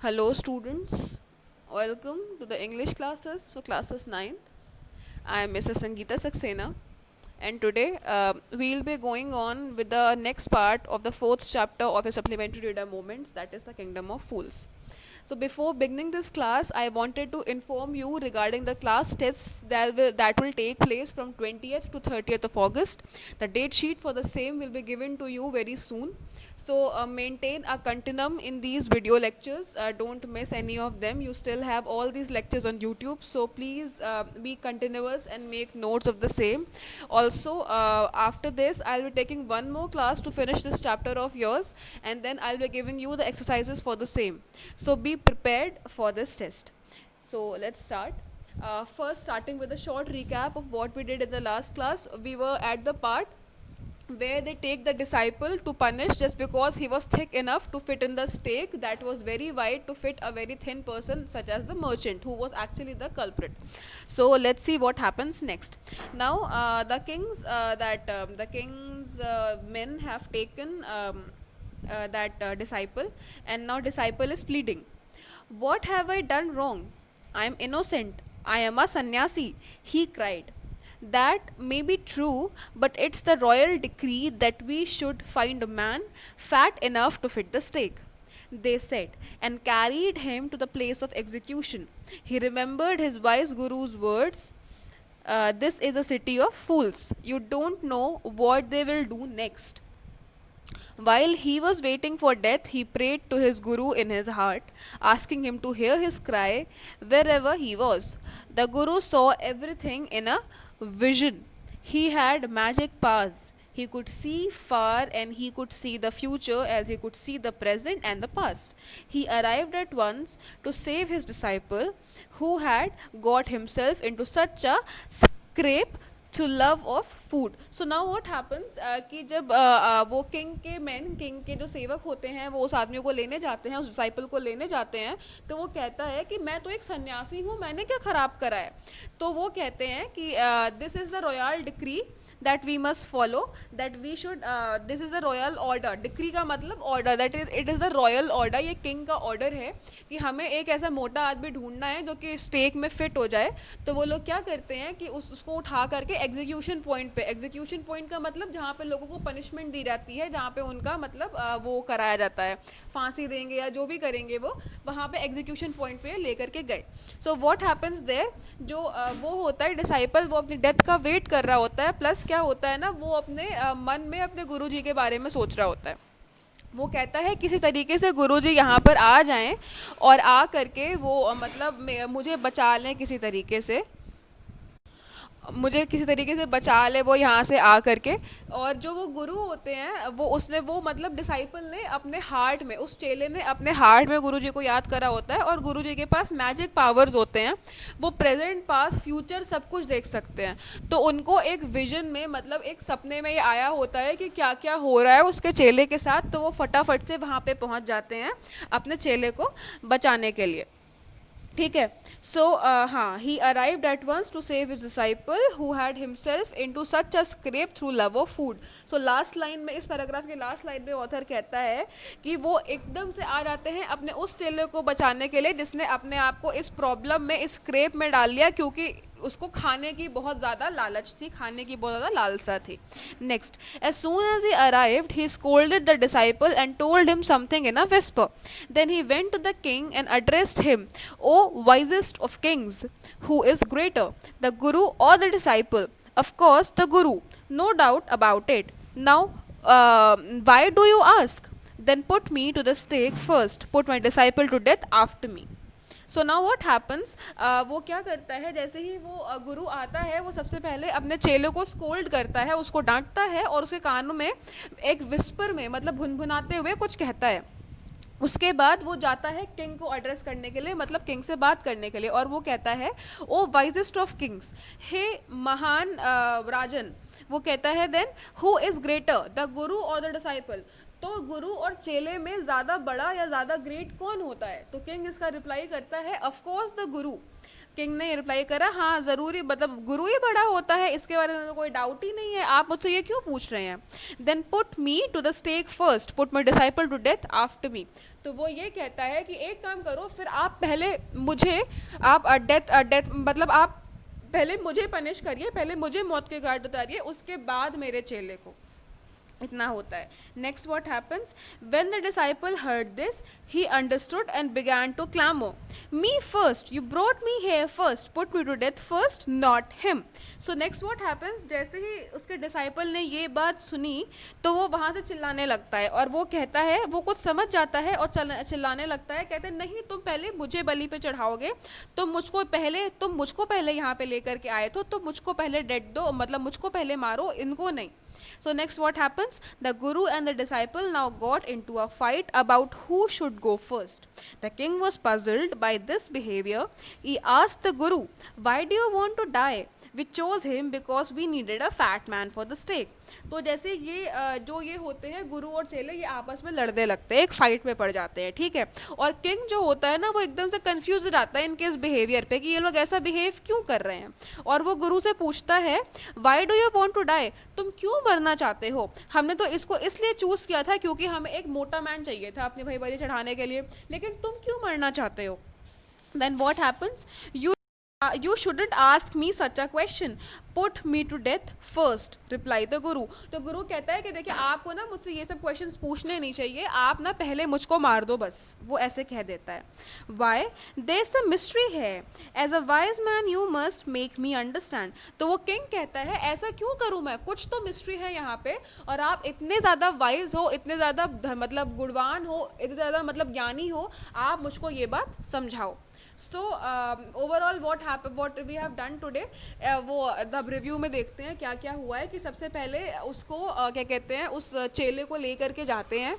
Hello students, welcome to the English classes for classes 9. I am Mrs. Sangeeta Saxena and today we'll be going on with the next part of the fourth chapter of a supplementary reader movements, that is the Kingdom of Fools. So before beginning this class, I wanted to inform you regarding the class tests that will take place from 20th to 30th of August. The date sheet for the same will be given to you very soon. So maintain a continuum in these video lectures. Don't miss any of them. You still have all these lectures on YouTube. So please be continuous and make notes of the same. Also, after this, I'll be taking one more class to finish this chapter of yours, and then I'll be giving you the exercises for the same. So be prepared for this test. So let's start. First, starting with a short recap of what we did in the last class. We were at the part where they take the disciple to punish just because he was thick enough to fit in the stake that was very wide to fit a very thin person such as the merchant who was actually the culprit. So let's see what happens next. Now the king's men have taken that disciple, and now disciple is pleading, "What have I done wrong? I am innocent. I am a sannyasi," he cried. "That may be true, but it's the royal decree that we should find a man fat enough to fit the stake," they said, and carried him to the place of execution. He remembered his wise guru's words, "This is a city of fools. You don't know what they will do next." While he was waiting for death, he prayed to his Guru in his heart, asking him to hear his cry wherever he was. The Guru saw everything in a vision. He had magic powers. He could see far and he could see the future as he could see the present and the past. He arrived at once to save his disciple who had got himself into such a scrape through love of food. So now what happens कि जब वो king के जो सेवक होते हैं वो उस आदमी को लेने जाते हैं, उस डिसाइपल को लेने जाते हैं, तो वो कहता है कि मैं तो एक सन्यासी हूँ, मैंने क्या खराब करा है. तो वो कहते हैं कि this is the royal decree that we must follow, that we should this is the royal order. Decree का मतलब order, that is it is the royal order. ये किंग का ऑर्डर है कि हमें एक ऐसा मोटा आदमी ढूंढना है जो कि स्टेक में फिट हो जाए. तो वो लोग क्या करते हैं कि उसको उठा करके एग्जीक्यूशन पॉइंट पे, एग्जीक्यूशन पॉइंट का मतलब जहाँ पे लोगों को पनिशमेंट दी जाती है, जहाँ पे उनका मतलब वो कराया जाता है, फांसी देंगे या जो भी करेंगे वो, वहाँ पे एग्जीक्यूशन पॉइंट पे लेकर के गए. सो व्हाट हैपेंस देयर, जो वो होता है डिसाइपल, वो अपनी डेथ का वेट कर रहा होता है, प्लस क्या होता है ना, वो अपने मन में अपने गुरुजी के बारे में सोच रहा होता है. वो कहता है किसी तरीके से गुरुजी यहाँ पर आ जाएं और आ करके वो मतलब मुझे बचा लें किसी तरीके से, मुझे किसी तरीके से बचा ले वो यहाँ से आ करके. और जो वो गुरु होते हैं वो उसने वो मतलब डिसाइपल ने अपने हार्ट में, उस चेले ने अपने हार्ट में गुरु जी को याद करा होता है, और गुरु जी के पास मैजिक पावर्स होते हैं. वो प्रेजेंट पास्ट फ्यूचर सब कुछ देख सकते हैं. तो उनको एक विजन में, मतलब एक सपने में ये आया होता है कि क्या क्या हो रहा है उसके चेले के साथ. तो वो फटाफट से वहाँ पे पहुँच जाते हैं अपने चेले को बचाने के लिए. ठीक है. सो हाँ, he arrived at once to save his disciple who had himself into such a scrape through love of food. So last line में, इस पैराग्राफ के लास्ट लाइन में ऑथर कहता है कि वो एकदम से आ जाते हैं अपने उस चेले को बचाने के लिए जिसने अपने आप को इस प्रॉब्लम में, इस स्क्रेप में डाल लिया, क्योंकि उसको खाने की बहुत ज़्यादा लालच थी, खाने की बहुत ज़्यादा लालसा थी. Next, as soon as he arrived he scolded the disciple and told him something in a whisper. Then he went to the king and addressed him, "O wisest of kings, who is greater, the guru or the disciple?" "Of course the guru, no doubt about it. Now why do you ask? Then put me to the stake first, put my disciple to death after me." So now what happens, वो क्या करता है, जैसे ही वो गुरु आता है, वो सबसे पहले अपने चेले को स्कोल्ड करता है, उसको डांटता है, और उसके कानों में एक विस्पर में, मतलब भुनभुनाते हुए कुछ कहता है. उसके बाद वो जाता है किंग को एड्रेस करने के लिए, मतलब किंग से बात करने के लिए, और वो कहता है, "ओ वाइजेस्ट ऑफ किंग्स, हे महान राजन." वो कहता है then, "who is greater, the guru or the disciple?" तो गुरु और चेले में ज़्यादा बड़ा या ज़्यादा ग्रेट कौन होता है? तो किंग इसका रिप्लाई करता है of course the Guru. King ने रिप्लाई करा हाँ ज़रूरी, मतलब गुरु ही बड़ा होता है, इसके बारे में कोई डाउट ही नहीं है, आप मुझसे ये क्यों पूछ रहे हैं? Then put me to the stake first, put my disciple to death after me. तो वो ये कहता है कि एक काम करो, फिर आप पहले मुझे, आप डेथ मतलब आप पहले मुझे पनिश करिए, पहले मुझे मौत के घाट उतारिए, उसके बाद मेरे चेले को। इतना होता है। Next what happens, when the disciple heard this he understood and began to clamour, me first, you brought me here first, put me to death first, not him. So next what happens, जैसे ही उसके disciple ने ये बात सुनी तो वो वहाँ से चिल्लाने लगता है, और वो कहता है, वो कुछ समझ जाता है और चिल्लाने लगता है, कहते हैं नहीं तुम पहले मुझे बलि पे चढ़ाओगे, तुम मुझको पहले यहाँ पे लेकर के आए थे, तुम मुझको पहले डेड दो, मतलब मुझको पहले मारो, इनको नहीं। So next what happens? The guru and the disciple now got into a fight about who should go first. The king was puzzled by this behavior. He asked the guru, why do you want to die? We chose him because we needed a fat man for the stake. तो जैसे ये जो ये होते हैं गुरु और चेले, ये आपस में लड़ने लगते हैं, एक फाइट में पड़ जाते हैं, ठीक है। और किंग जो होता है ना, वो एकदम से कंफ्यूज हो जाता है इनके इस बिहेवियर पे कि ये लोग ऐसा बिहेव क्यों कर रहे हैं, और वो गुरु से पूछता है why do you want to die, तुम क्यों मरना चाहते हो? हमने तो इसको इसलिए चूज किया था क्योंकि हमें एक मोटा मैन चाहिए था अपने भाई बलि चढ़ाने के लिए, लेकिन तुम क्यों मरना चाहते हो? Then what happens, you shouldn't ask me such a question, put me to death first, reply the guru। तो गुरु कहता है कि देखिए आपको ना मुझसे ये सब क्वेश्चंस पूछने नहीं चाहिए, आप ना पहले मुझको मार दो बस, वो ऐसे कह देता है। why, there's a mystery here, as a wise man you must make me understand। तो वो किंग कहता है ऐसा क्यों करूँ मैं, कुछ तो मिस्ट्री है यहाँ पे, और आप इतने ज़्यादा वाइज हो, इतने ज़्यादा मतलब गुणवान हो, इतने ज़्यादा मतलब ज्ञानी हो, आप मुझको ये बात समझाओ। So overall what we have done today, वो अब रिव्यू में देखते हैं क्या क्या हुआ है। कि सबसे पहले उसको क्या कहते हैं, उस चेले को लेकर के जाते हैं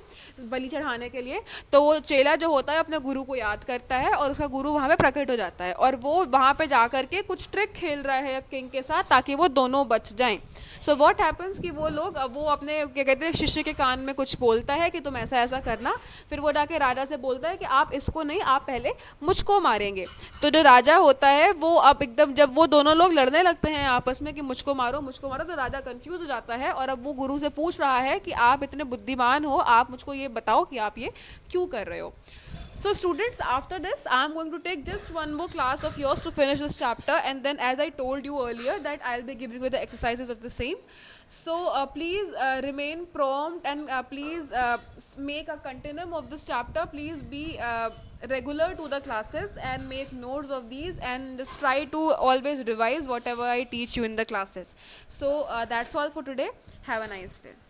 बलि चढ़ाने के लिए, तो वो चेला जो होता है अपने गुरु को याद करता है और उसका गुरु वहाँ पे प्रकट हो जाता है, और वो वहाँ पे जा कर के कुछ ट्रिक खेल रहा है किंग के साथ ताकि वो दोनों बच जाएं। सो व्हाट हैपन्स कि वो लोग, वो अपने क्या कहते हैं शिष्य के कान में कुछ बोलता है कि तुम ऐसा ऐसा करना, फिर वो जाके राजा से बोलता है कि आप इसको नहीं, आप पहले मुझको मारेंगे। तो जो राजा होता है वो अब एकदम, जब वो दोनों लोग लड़ने लगते हैं आपस में कि मुझको मारो मुझको मारो, तो राजा कंफ्यूज हो जाता है और अब वो गुरु से पूछ रहा है कि आप इतने बुद्धिमान हो, आप मुझको ये बताओ कि आप ये क्यों कर रहे हो। So students, after this I am going to take just one more class of yours to finish this chapter, and then as I told you earlier that I'll be giving you the exercises of the same. So please remain prompt, and please make a continuum of this chapter. Please be regular to the classes and make notes of these, and just try to always revise whatever I teach you in the classes. So that's all for today. Have a nice day.